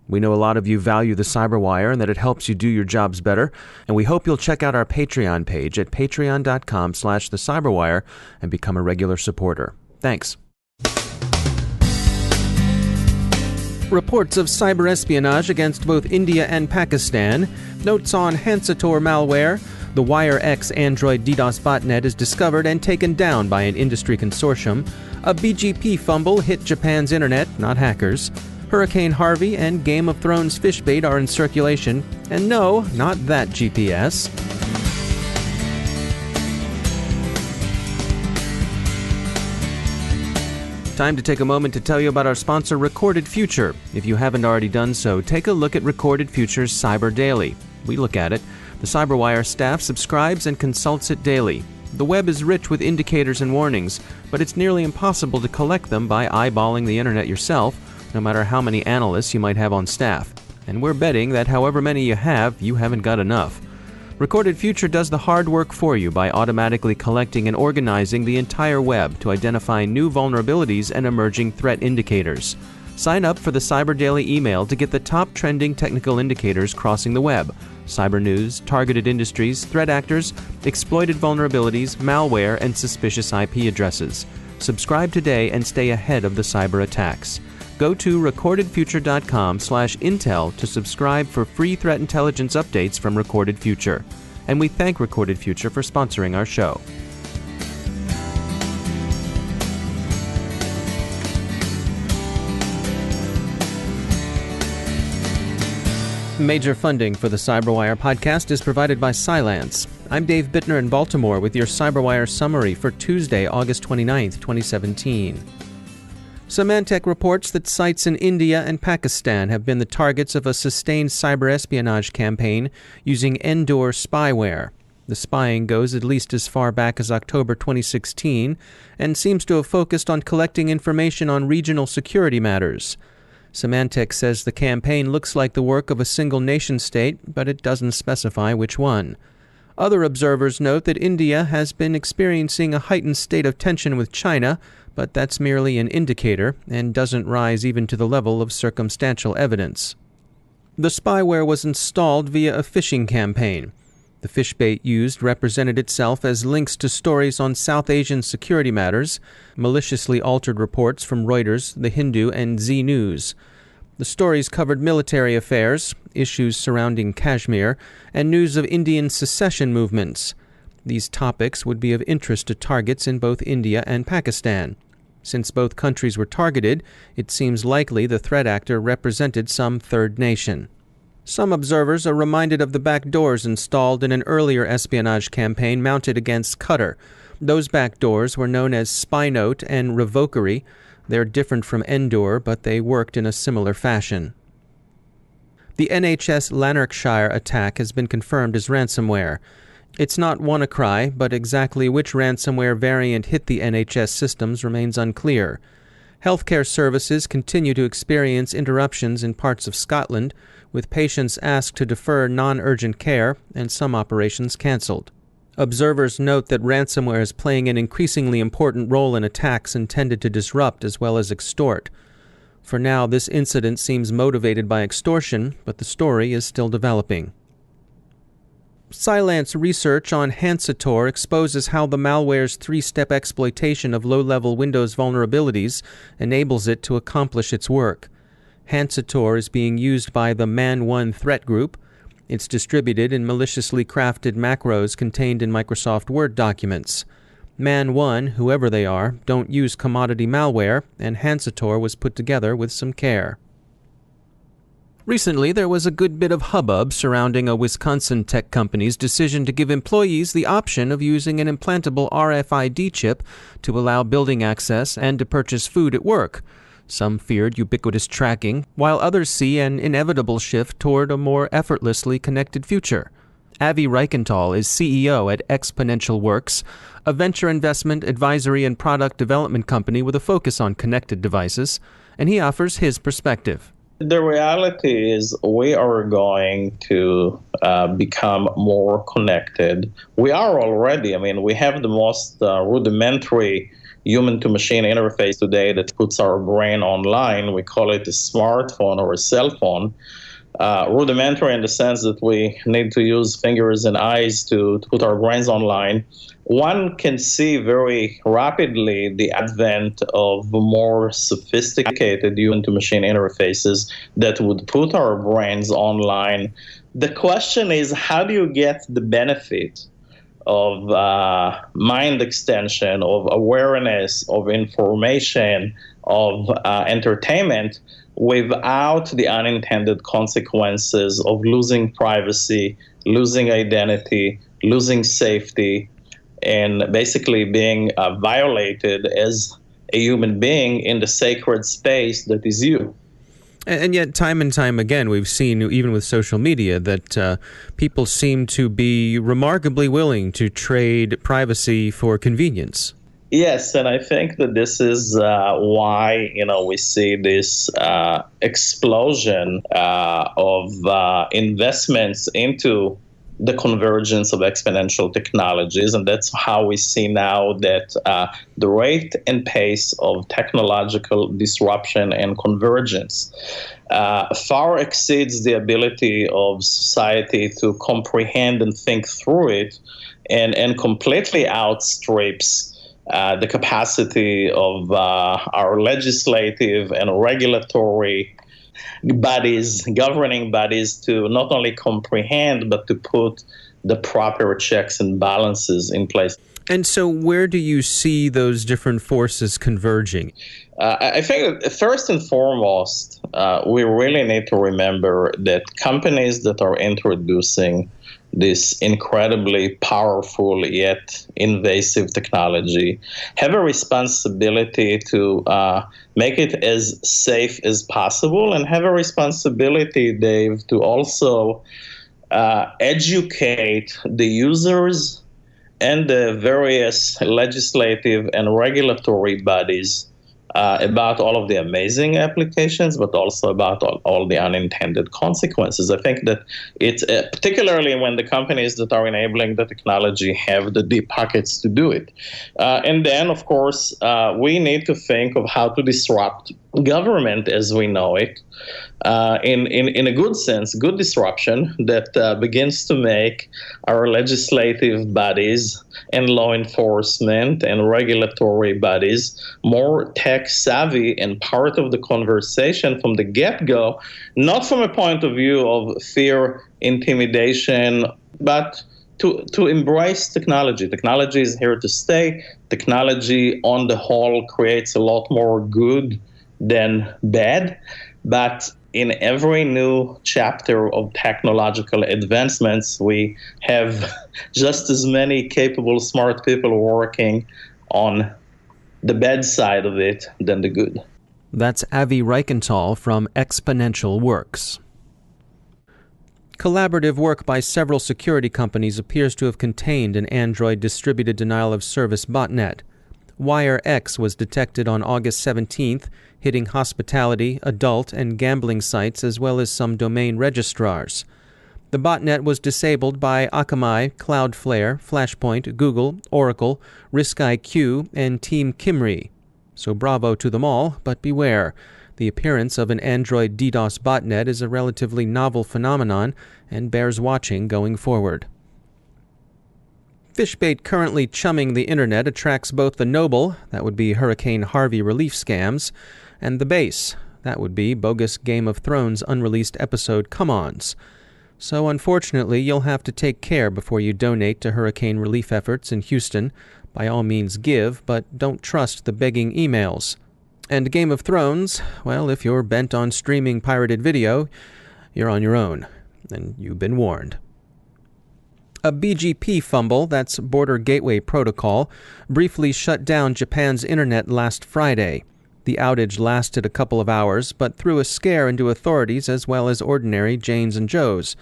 We know a lot of you value the Cyberwire and that it helps you do your jobs better, and we hope you'll check out our Patreon page at patreon.com/thecyberwire and become a regular supporter. Thanks. Reports of cyberespionage against both India and Pakistan, notes on Hancitor malware, the WireX Android DDoS botnet is discovered and taken down by an industry consortium, a BGP fumble hit Japan's internet, not hackers, Hurricane Harvey and Game of Thrones phishbait are in circulation, and no, not that GPS. Time to take a moment to tell you about our sponsor, Recorded Future. If you haven't already done so, take a look at Recorded Future's Cyber Daily. We look at it. The Cyberwire staff subscribes and consults it daily. The web is rich with indicators and warnings, but it's nearly impossible to collect them by eyeballing the internet yourself, no matter how many analysts you might have on staff. And we're betting that however many you haven't got enough. Recorded Future does the hard work for you by automatically collecting and organizing the entire web to identify new vulnerabilities and emerging threat indicators. Sign up for the Cyber Daily email to get the top trending technical indicators crossing the web: cyber news, targeted industries, threat actors, exploited vulnerabilities, malware, and suspicious IP addresses. Subscribe today and stay ahead of the cyber attacks. Go to recordedfuture.com/intel to subscribe for free threat intelligence updates from Recorded Future. And we thank Recorded Future for sponsoring our show. Major funding for the Cyberwire podcast is provided by Cylance. I'm Dave Bittner in Baltimore with your Cyberwire summary for Tuesday, August 29th, 2017. Symantec reports that sites in India and Pakistan have been the targets of a sustained cyberespionage campaign using Endor spyware. The spying goes at least as far back as October 2016 and seems to have focused on collecting information on regional security matters. Symantec says the campaign looks like the work of a single nation-state, but it doesn't specify which one. Other observers note that India has been experiencing a heightened state of tension with China, but that's merely an indicator and doesn't rise even to the level of circumstantial evidence. The spyware was installed via a phishing campaign. The phishbait used represented itself as links to stories on South Asian security matters, maliciously altered reports from Reuters, The Hindu, and Z News. The stories covered military affairs, issues surrounding Kashmir, and news of Indian secession movements. These topics would be of interest to targets in both India and Pakistan. Since both countries were targeted, it seems likely the threat actor represented some third nation. Some observers are reminded of the backdoors installed in an earlier espionage campaign mounted against Qatar. Those backdoors were known as Spynote and Revokery. They're different from Endor, but they worked in a similar fashion. The NHS Lanarkshire attack has been confirmed as ransomware. It's not WannaCry, but exactly which ransomware variant hit the NHS systems remains unclear. Healthcare services continue to experience interruptions in parts of Scotland, with patients asked to defer non-urgent care and some operations cancelled. Observers note that ransomware is playing an increasingly important role in attacks intended to disrupt as well as extort. For now, this incident seems motivated by extortion, but the story is still developing. Cylance research on Hancitor exposes how the malware's three-step exploitation of low-level Windows vulnerabilities enables it to accomplish its work. Hancitor is being used by the Man1 threat group. It's distributed in maliciously crafted macros contained in Microsoft Word documents. Man1, whoever they are, don't use commodity malware, and Hancitor was put together with some care. Recently, there was a good bit of hubbub surrounding a Wisconsin tech company's decision to give employees the option of using an implantable RFID chip to allow building access and to purchase food at work. Some feared ubiquitous tracking, while others see an inevitable shift toward a more effortlessly connected future. Avi Reichental is CEO at XponentialWorks, a venture investment, advisory, and product development company with a focus on connected devices, and he offers his perspective. The reality is we are going to become more connected. We are already. I mean, we have the most rudimentary human-to-machine interface today that puts our brain online. We call it a smartphone or a cell phone. Rudimentary in the sense that we need to use fingers and eyes to put our brains online. One can see very rapidly the advent of more sophisticated human-to-machine interfaces that would put our brains online. The question is, how do you get the benefit of mind extension, of awareness, of information, of entertainment without the unintended consequences of losing privacy, losing identity, losing safety, and basically being violated as a human being in the sacred space that is you? And yet, time and time again, we've seen, even with social media, that people seem to be remarkably willing to trade privacy for convenience. Yes, and I think that this is why we see this explosion of investments into the convergence of exponential technologies, and that's how we see now that the rate and pace of technological disruption and convergence far exceeds the ability of society to comprehend and think through it, and completely outstrips the capacity of our legislative and regulatory bodies, governing bodies, to not only comprehend, but to put the proper checks and balances in place. And so where do you see those different forces converging? I think that first and foremost, we really need to remember that companies that are introducing this incredibly powerful yet invasive technology have a responsibility to make it as safe as possible, and have a responsibility, Dave, to also educate the users and the various legislative and regulatory bodies about all of the amazing applications, but also about all the unintended consequences. I think that it's particularly when the companies that are enabling the technology have the deep pockets to do it. And then, of course, we need to think of how to disrupt government as we know it, in a good sense, good disruption that begins to make our legislative bodies and law enforcement and regulatory bodies more tech savvy and part of the conversation from the get-go, not from a point of view of fear, intimidation, but to embrace technology. Technology is here to stay. Technology on the whole creates a lot more good than bad, but in every new chapter of technological advancements, we have just as many capable, smart people working on the bad side of it than the good. That's Avi Reichental from XponentialWorks. Collaborative work by several security companies appears to have contained an Android distributed denial of service botnet. WireX was detected on August 17th, hitting hospitality, adult, and gambling sites as well as some domain registrars. The botnet was disabled by Akamai, Cloudflare, Flashpoint, Google, Oracle, RiskIQ, and Team Kimry. So bravo to them all, but beware. The appearance of an Android DDoS botnet is a relatively novel phenomenon and bears watching going forward. Phishbait currently chumming the internet attracts both the noble, that would be Hurricane Harvey relief scams, and the base, that would be bogus Game of Thrones unreleased episode come-ons. So unfortunately, you'll have to take care before you donate to hurricane relief efforts in Houston. By all means give, but don't trust the begging emails. And Game of Thrones, well, if you're bent on streaming pirated video, you're on your own, and you've been warned. A BGP fumble, that's Border Gateway Protocol, briefly shut down Japan's internet last Friday. The outage lasted a couple of hours, but threw a scare into authorities as well as ordinary Janes and Joes.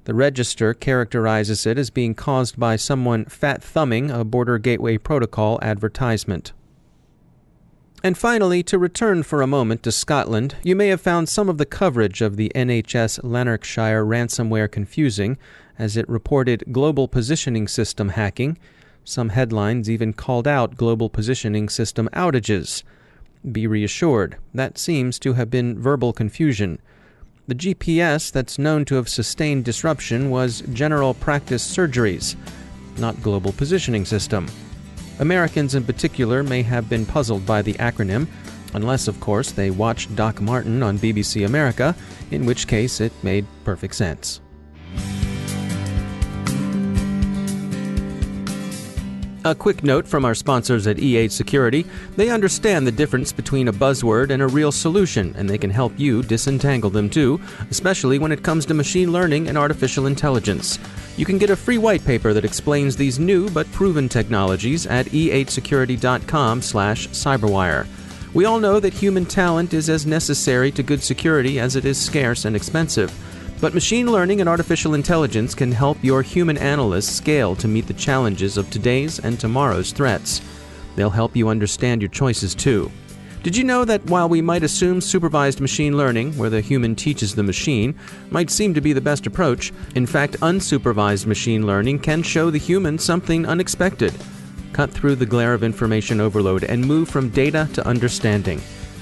The Register characterizes it as being caused by someone fat-thumbing a Border Gateway Protocol advertisement. And finally, to return for a moment to Scotland, you may have found some of the coverage of the NHS Lanarkshire ransomware confusing, as it reported global positioning system hacking, Some headlines even called out global positioning system outages. Be reassured, that seems to have been verbal confusion. The GPS that's known to have sustained disruption was general practice surgeries, not global positioning system. Americans in particular may have been puzzled by the acronym, unless, of course, they watched Doc Martin on BBC America, in which case it made perfect sense. A quick note from our sponsors at E8 Security. They understand the difference between a buzzword and a real solution, and they can help you disentangle them too, especially when it comes to machine learning and artificial intelligence. You can get a free white paper that explains these new but proven technologies at e8security.com/cyberwire. We all know that human talent is as necessary to good security as it is scarce and expensive. But machine learning and artificial intelligence can help your human analysts scale to meet the challenges of today's and tomorrow's threats. They'll help you understand your choices too. Did you know that while we might assume supervised machine learning, where the human teaches the machine, might seem to be the best approach, in fact, unsupervised machine learning can show the human something unexpected? Cut through the glare of information overload and move from data to understanding.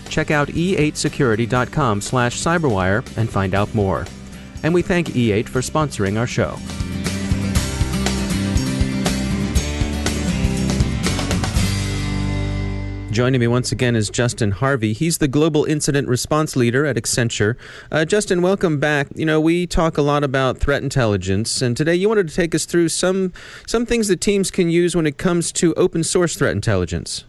Check out e8security.com/cyberwire and find out more. And we thank E8 for sponsoring our show. Joining me once again is Justin Harvey. He's the Global Incident Response Leader at Accenture. Justin, welcome back. You know, we talk a lot about threat intelligence, and today you wanted to take us through some things that teams can use when it comes to open source threat intelligence.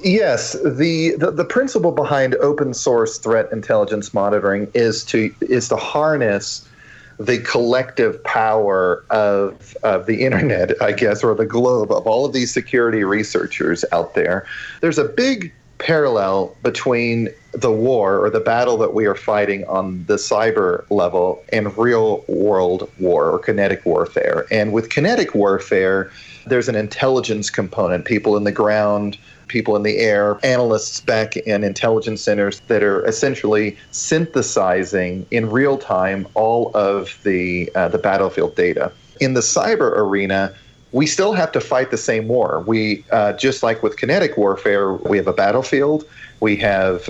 Yes, the principle behind open source threat intelligence monitoring is to harness the collective power of the internet, I guess, or the globe, of all of these security researchers out there. There's a big parallel between the war or the battle that we are fighting on the cyber level and real world war or kinetic warfare. And with kinetic warfare, there's an intelligence component, people in the ground, people in the air, analysts back in intelligence centers that are essentially synthesizing in real time all of the battlefield data. In the cyber arena, we still have to fight the same war. We, just like with kinetic warfare, we have a battlefield, we have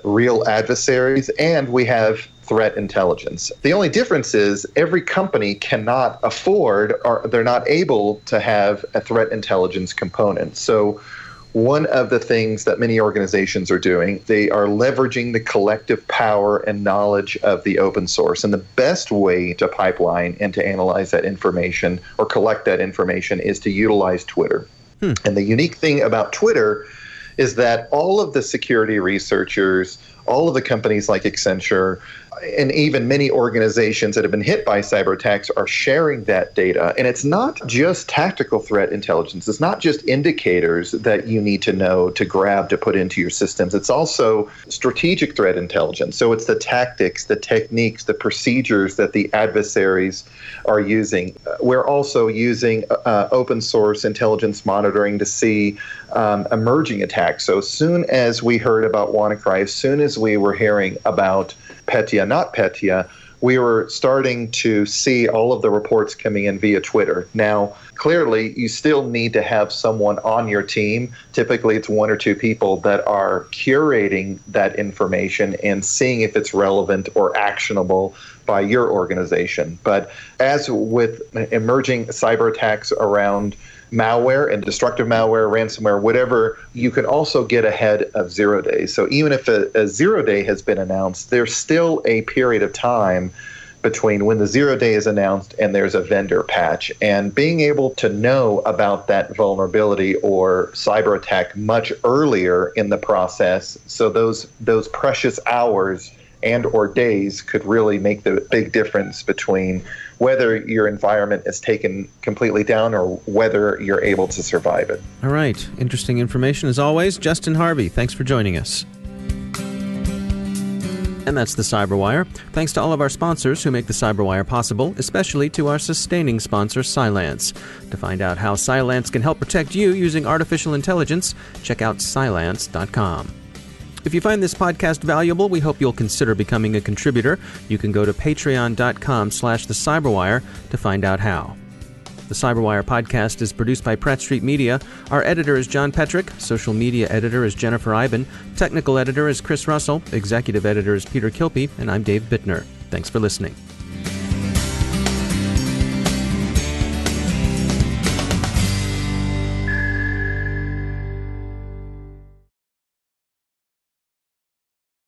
real adversaries, and we have threat intelligence. The only difference is every company cannot afford, or they're not able to have a threat intelligence component. So one of the things that many organizations are doing, they are leveraging the collective power and knowledge of the open source. And the best way to pipeline and to analyze that information or collect that information is to utilize Twitter. And the unique thing about Twitter is that all of the security researchers, all of the companies like Accenture, and even many organizations that have been hit by cyber attacks are sharing that data. And it's not just tactical threat intelligence. It's not just indicators that you need to know to grab to put into your systems. It's also strategic threat intelligence. So it's the tactics, the techniques, the procedures that the adversaries are using. We're also using open source intelligence monitoring to see emerging attacks. So as soon as we heard about WannaCry, as soon as we were hearing about Petya, not Petya, we were starting to see all of the reports coming in via Twitter. Now, clearly, you still need to have someone on your team. Typically, it's one or two people that are curating that information and seeing if it's relevant or actionable by your organization. But as with emerging cyber attacks around malware and destructive malware, ransomware, whatever, you can also get ahead of 0 days. So even if a 0 day has been announced, there's still a period of time between when the 0 day is announced and there's a vendor patch. And being able to know about that vulnerability or cyber attack much earlier in the process, so those precious hours and or days could really make the big difference between whether your environment is taken completely down or whether you're able to survive it. All right. Interesting information as always. Justin Harvey, thanks for joining us. And that's the Cyberwire. Thanks to all of our sponsors who make the Cyberwire possible, especially to our sustaining sponsor, Cylance. To find out how Cylance can help protect you using artificial intelligence, check out Cylance.com. If you find this podcast valuable, we hope you'll consider becoming a contributor. You can go to patreon.com/thecyberwire to find out how. The Cyberwire podcast is produced by Pratt Street Media. Our editor is John Petrick. Social media editor is Jennifer Iben. Technical editor is Chris Russell. Executive editor is Peter Kilpe. And I'm Dave Bittner. Thanks for listening.